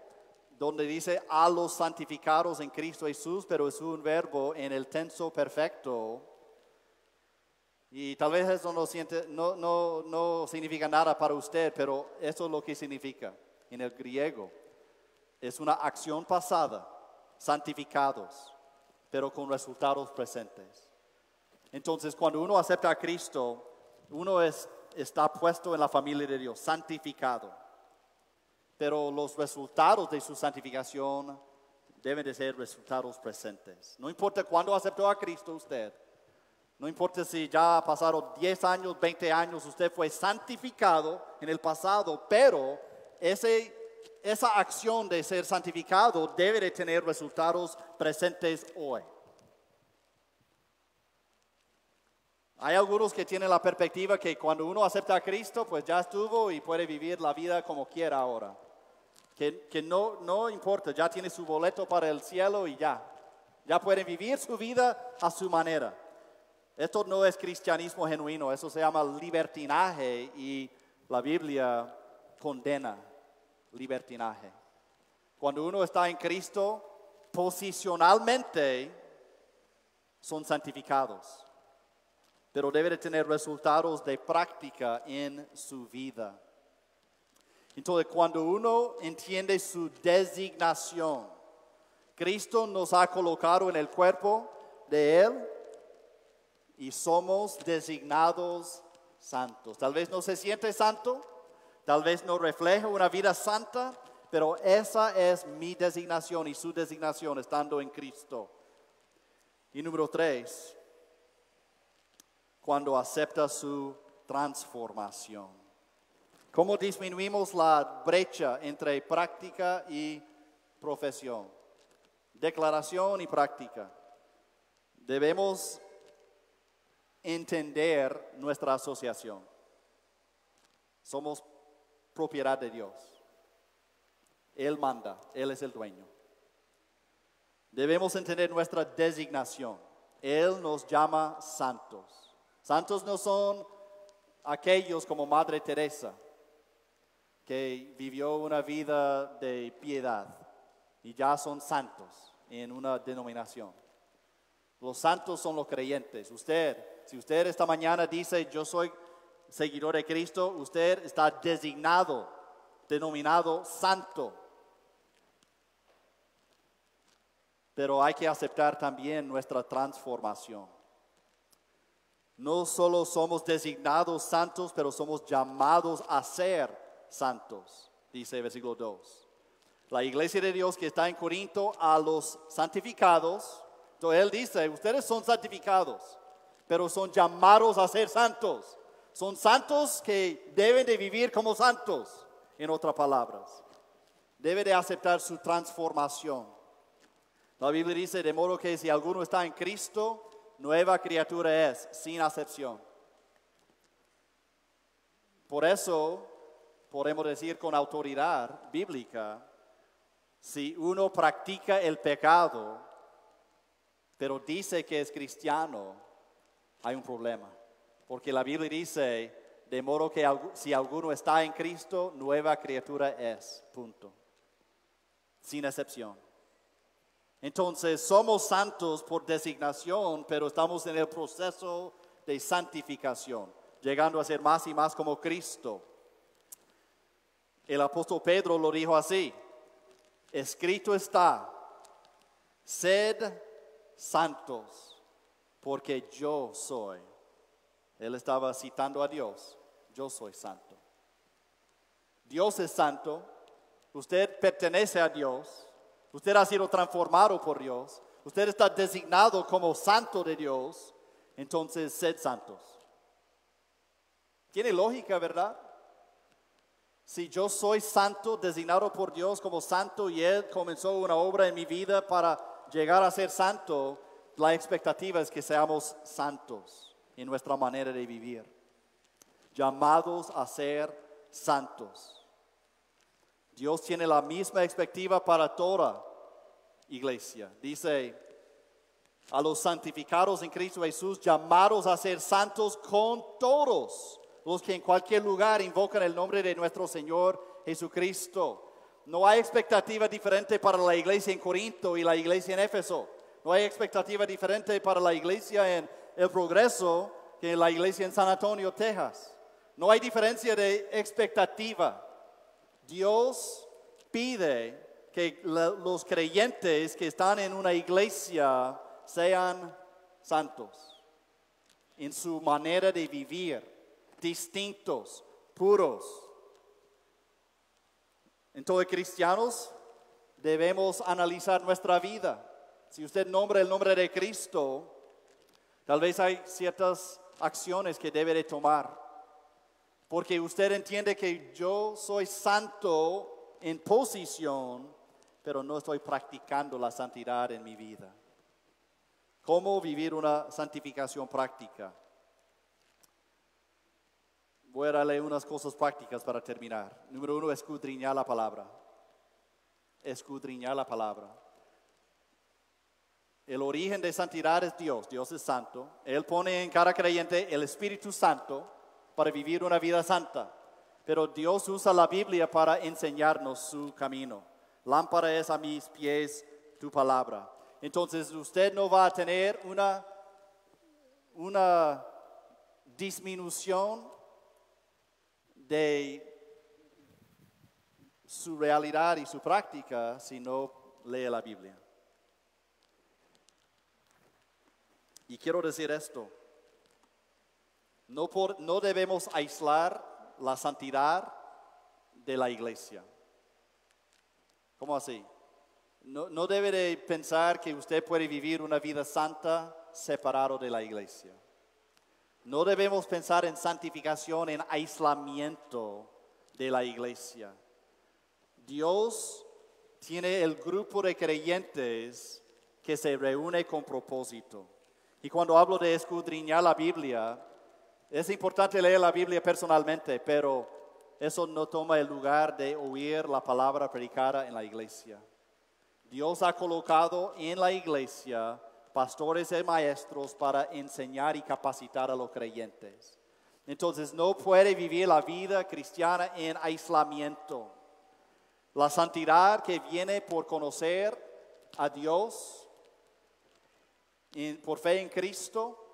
donde dice a los santificados en Cristo Jesús, pero es un verbo en el tenso perfecto. Y tal vez eso no significa nada para usted, pero eso es lo que significa en el griego. Es una acción pasada, santificados, pero con resultados presentes. Entonces, cuando uno acepta a Cristo, uno está puesto en la familia de Dios, santificado. Pero los resultados de su santificación deben de ser resultados presentes. No importa cuándo aceptó a Cristo usted. No importa si ya pasaron 10 años, 20 años, usted fue santificado en el pasado, pero esa acción de ser santificado debe de tener resultados presentes hoy. Hay algunos que tienen la perspectiva que cuando uno acepta a Cristo, pues ya estuvo y puede vivir la vida como quiera ahora. Que no importa, ya tiene su boleto para el cielo y ya. Ya puede vivir su vida a su manera. Esto no es cristianismo genuino, eso se llama libertinaje y la Biblia condena libertinaje. Cuando uno está en Cristo, posicionalmente son santificados, pero debe de tener resultados de práctica en su vida. Entonces, cuando uno entiende su designación, Cristo nos ha colocado en el cuerpo de Él y somos designados santos. Tal vez no se siente santo, tal vez no refleja una vida santa, pero esa es mi designación y su designación estando en Cristo. Y número 3, cuando acepta su transformación. ¿Cómo disminuimos la brecha entre práctica y profesión? Declaración y práctica. Debemos entender nuestra asociación. Somos propiedad de Dios. Él manda, Él es el dueño. Debemos entender nuestra designación. Él nos llama santos. Santos no son aquellos como Madre Teresa, que vivió una vida de piedad y ya son santos en una denominación. Los santos son los creyentes. Si usted esta mañana dice, yo soy seguidor de Cristo, usted está designado, denominado santo. Pero hay que aceptar también nuestra transformación. No solo somos designados santos, pero somos llamados a ser santos, dice el versículo 2. La iglesia de Dios que está en Corinto, a los santificados, entonces él dice, ustedes son santificados, pero son llamados a ser santos. Son santos que deben de vivir como santos, en otras palabras. Debe de aceptar su transformación. La Biblia dice, de modo que si alguno está en Cristo, nueva criatura es, sin acepción. Por eso podemos decir con autoridad bíblica, si uno practica el pecado, pero dice que es cristiano, hay un problema. Porque la Biblia dice, de modo que si alguno está en Cristo, nueva criatura es, punto. Sin excepción. Entonces, somos santos por designación, pero estamos en el proceso de santificación, llegando a ser más y más como Cristo. El apóstol Pedro lo dijo así, escrito está, sed santos, porque yo soy. Él estaba citando a Dios, yo soy santo. Dios es santo, usted pertenece a Dios, usted ha sido transformado por Dios, usted está designado como santo de Dios, entonces sed santos. Tiene lógica, ¿verdad? Si yo soy santo, designado por Dios como santo y Él comenzó una obra en mi vida para llegar a ser santo, la expectativa es que seamos santos en nuestra manera de vivir. Llamados a ser santos. Dios tiene la misma expectativa para toda iglesia. Dice, a los santificados en Cristo Jesús, llamados a ser santos con todos los que en cualquier lugar invocan el nombre de nuestro Señor Jesucristo. No hay expectativa diferente para la iglesia en Corinto y la iglesia en Éfeso. No hay expectativa diferente para la iglesia en El Progreso que en la iglesia en San Antonio, Texas. No hay diferencia de expectativa. Dios pide que los creyentes que están en una iglesia sean santos en su manera de vivir, distintos, puros. Entonces, cristianos, debemos analizar nuestra vida. Si usted nombra el nombre de Cristo, tal vez hay ciertas acciones que debe de tomar. Porque usted entiende que yo soy santo en posición, pero no estoy practicando la santidad en mi vida. ¿Cómo vivir una santificación práctica? Voy a darle unas cosas prácticas para terminar. Número 1, escudriñar la palabra. Escudriñar la palabra. El origen de santidad es Dios. Dios es santo. Él pone en cada creyente el Espíritu Santo para vivir una vida santa. Pero Dios usa la Biblia para enseñarnos su camino. Lámpara es a mis pies tu palabra. Entonces usted no va a tener una disminución de su realidad y su práctica si no lee la Biblia. Y quiero decir esto, no debemos aislar la santidad de la iglesia. ¿Cómo así? No debe de pensar que usted puede vivir una vida santa separado de la iglesia. No debemos pensar en santificación, en aislamiento de la iglesia. Dios tiene el grupo de creyentes que se reúne con propósito. Y cuando hablo de escudriñar la Biblia, es importante leer la Biblia personalmente, pero eso no toma el lugar de oír la palabra predicada en la iglesia. Dios ha colocado en la iglesia pastores y maestros para enseñar y capacitar a los creyentes. Entonces no puede vivir la vida cristiana en aislamiento. La santidad que viene por conocer a Dios, por fe en Cristo,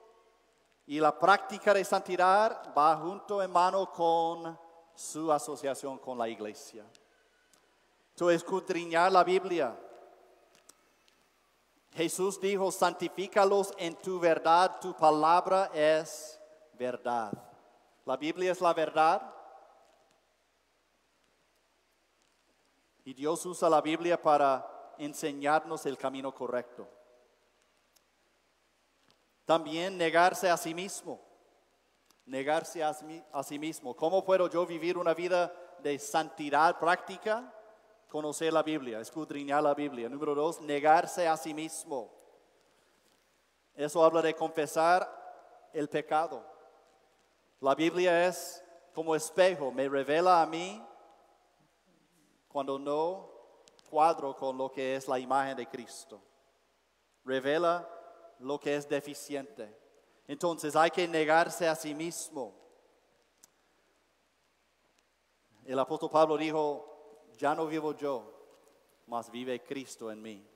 y la práctica de santidad va junto en mano con su asociación con la iglesia. Entonces, escudriñar la Biblia. Jesús dijo, santifícalos en tu verdad, tu palabra es verdad. La Biblia es la verdad. Y Dios usa la Biblia para enseñarnos el camino correcto. También negarse a sí mismo. Negarse a sí mismo. ¿Cómo puedo yo vivir una vida de santidad práctica? Conocer la Biblia, escudriñar la Biblia. Número 2, negarse a sí mismo. Eso habla de confesar el pecado. La Biblia es como espejo, me revela a mí cuando no cuadro con lo que es la imagen de Cristo. Revela lo que es deficiente. Entonces hay que negarse a sí mismo. El apóstol Pablo dijo, ya no vivo yo, mas vive Cristo en mí.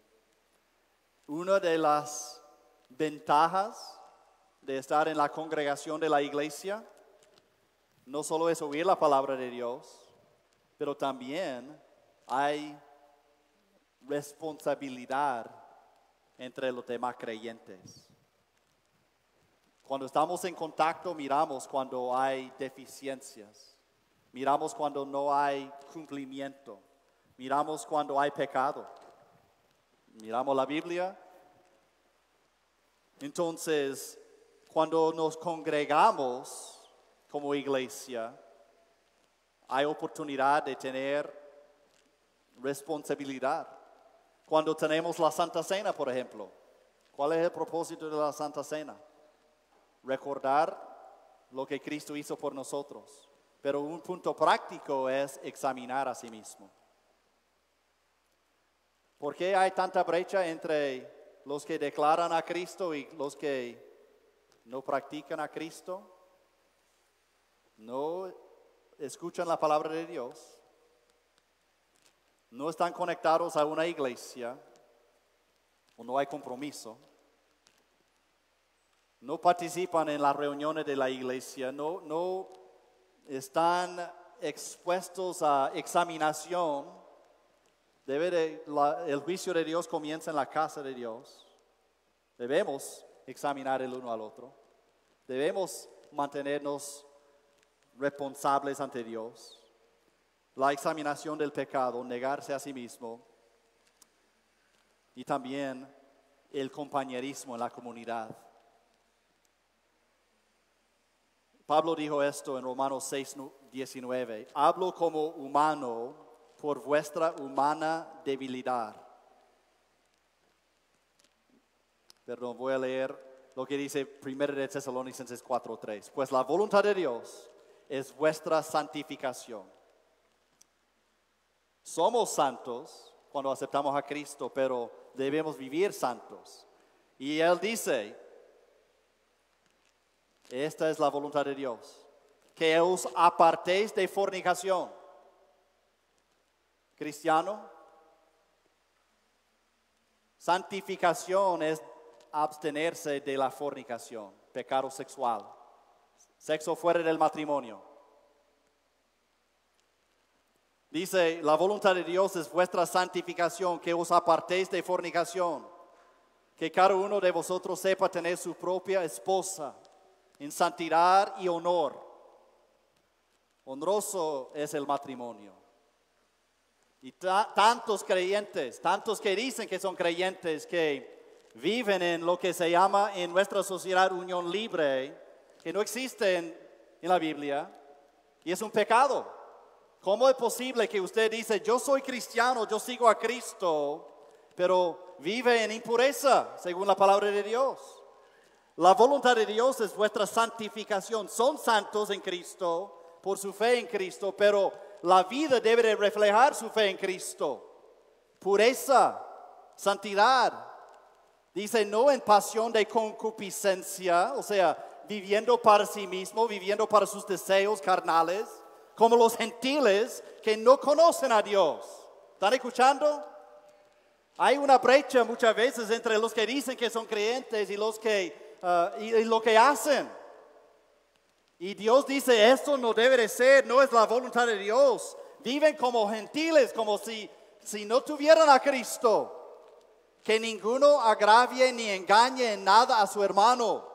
Una de las ventajas de estar en la congregación de la iglesia no solo es oír la palabra de Dios, pero también hay responsabilidad entre los demás creyentes. Cuando estamos en contacto, miramos cuando hay deficiencias. Miramos cuando no hay cumplimiento. Miramos cuando hay pecado. Miramos la Biblia. Entonces, cuando nos congregamos como iglesia, hay oportunidad de tener responsabilidad. Cuando tenemos la Santa Cena, por ejemplo, ¿cuál es el propósito de la Santa Cena? Recordar lo que Cristo hizo por nosotros. Pero un punto práctico es examinar a sí mismo. ¿Por qué hay tanta brecha entre los que declaran a Cristo y los que no practican a Cristo? No escuchan la palabra de Dios. No están conectados a una iglesia. O no hay compromiso. No participan en las reuniones de la iglesia. No están expuestos a examinación. El juicio de Dios comienza en la casa de Dios. Debemos examinar el uno al otro. Debemos mantenernos responsables ante Dios. La examinación del pecado, negarse a sí mismo. Y también el compañerismo en la comunidad. Pablo dijo esto en Romanos 6:19. Hablo como humano por vuestra humana debilidad. Perdón, voy a leer lo que dice 1 de Tesalonicenses 4:3. Pues la voluntad de Dios es vuestra santificación. Somos santos cuando aceptamos a Cristo, pero debemos vivir santos. Y Él dice, esta es la voluntad de Dios, que os apartéis de fornicación. Cristiano, santificación es abstenerse de la fornicación, pecado sexual, sexo fuera del matrimonio. Dice, la voluntad de Dios es vuestra santificación, que os apartéis de fornicación, que cada uno de vosotros sepa tener su propia esposa en santidad y honor. Honroso es el matrimonio. Y tantos creyentes, tantos que dicen que son creyentes, que viven en lo que se llama en nuestra sociedad unión libre, que no existe en la Biblia, y es un pecado. ¿Cómo es posible que usted dice, yo soy cristiano, yo sigo a Cristo, pero vive en impureza, según la palabra de Dios? La voluntad de Dios es vuestra santificación. Son santos en Cristo, por su fe en Cristo, pero la vida debe de reflejar su fe en Cristo. Pureza, santidad. Dice, no en pasión de concupiscencia, o sea, viviendo para sí mismo, viviendo para sus deseos carnales, como los gentiles que no conocen a Dios. ¿Están escuchando? Hay una brecha muchas veces entre los que dicen que son creyentes y los que y lo que hacen. Y Dios dice, esto no debe de ser, no es la voluntad de Dios. Viven como gentiles, como si no tuvieran a Cristo. Que ninguno agravie ni engañe en nada a su hermano,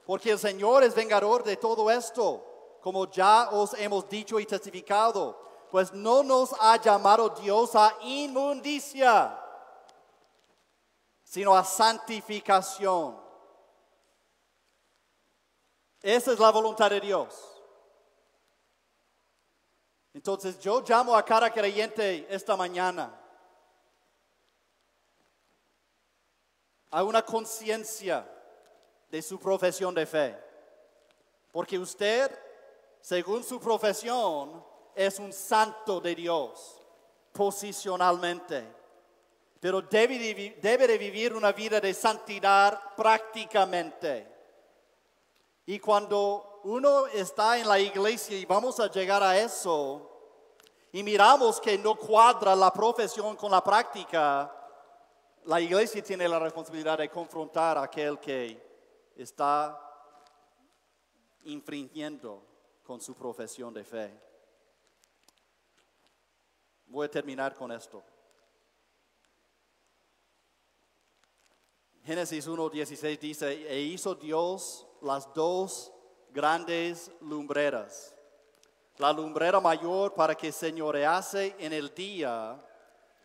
porque el Señor es vengador de todo esto, como ya os hemos dicho y testificado, pues no nos ha llamado Dios a inmundicia, sino a santificación. Esa es la voluntad de Dios. Entonces yo llamo a cada creyente esta mañana a una conciencia de su profesión de fe. Porque usted, según su profesión, es un santo de Dios, posicionalmente. Pero debe de vivir una vida de santidad prácticamente. Y cuando uno está en la iglesia y vamos a llegar a eso, y miramos que no cuadra la profesión con la práctica, la iglesia tiene la responsabilidad de confrontar a aquel que está infringiendo con su profesión de fe. Voy a terminar con esto. Génesis 1:16 dice, e hizo Dios las dos grandes lumbreras, la lumbrera mayor para que señorease en el día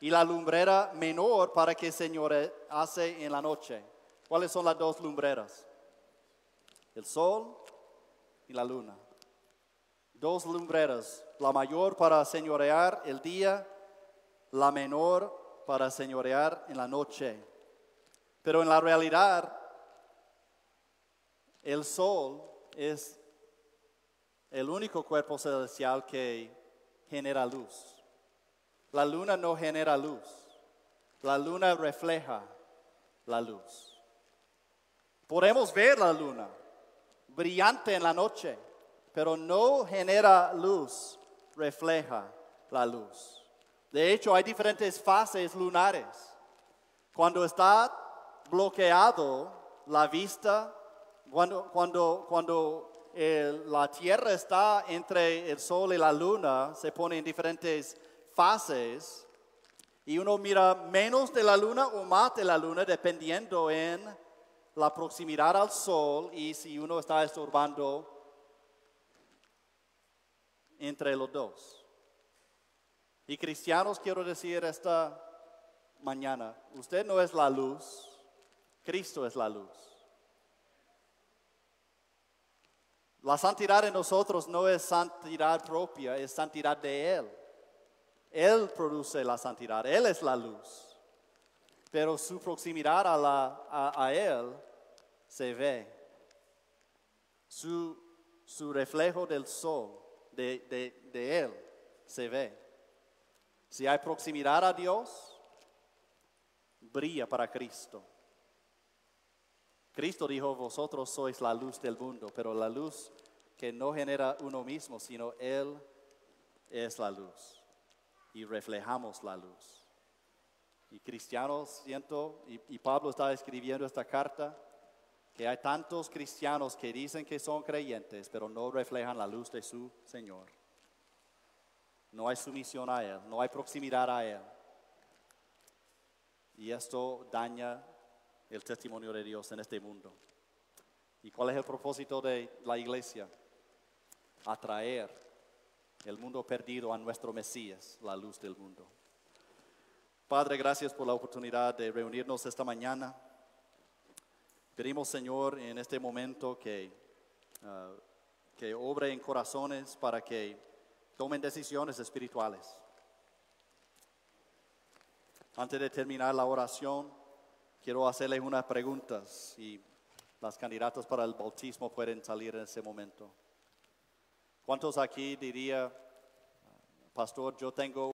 y la lumbrera menor para que señorease en la noche. ¿Cuáles son las dos lumbreras? El sol y la luna. Dos lumbreras, la mayor para señorear el día, la menor para señorear en la noche. Pero en la realidad, el sol es el único cuerpo celestial que genera luz. La luna no genera luz. La luna refleja la luz. Podemos ver la luna brillante en la noche, pero no genera luz, refleja la luz. De hecho, hay diferentes fases lunares. Cuando está bloqueado la vista, cuando la tierra está entre el sol y la luna, se pone en diferentes fases y uno mira menos de la luna o más de la luna dependiendo en la proximidad al sol y si uno está estorbando entre los dos. Y cristianos, quiero decir esta mañana, usted no es la luz, Cristo es la luz. La santidad en nosotros no es santidad propia, es santidad de Él. Él produce la santidad, Él es la luz. Pero su proximidad a Él se ve. Su reflejo del sol de Él se ve. Si hay proximidad a Dios, brilla para Cristo. Cristo dijo, vosotros sois la luz del mundo, pero la luz que no genera uno mismo, sino Él es la luz. Y reflejamos la luz. Y cristianos, siento, y Pablo está escribiendo esta carta, que hay tantos cristianos que dicen que son creyentes, pero no reflejan la luz de su Señor. No hay sumisión a Él, no hay proximidad a Él. Y esto daña el testimonio de Dios en este mundo. ¿Y cuál es el propósito de la iglesia? Atraer el mundo perdido a nuestro Mesías, la luz del mundo. Padre, gracias por la oportunidad de reunirnos esta mañana. Pedimos, Señor, en este momento que obre en corazones para que tomen decisiones espirituales. Antes de terminar la oración, quiero hacerles unas preguntas y las candidatas para el bautismo pueden salir en ese momento. ¿Cuántos aquí diría, pastor, yo tengo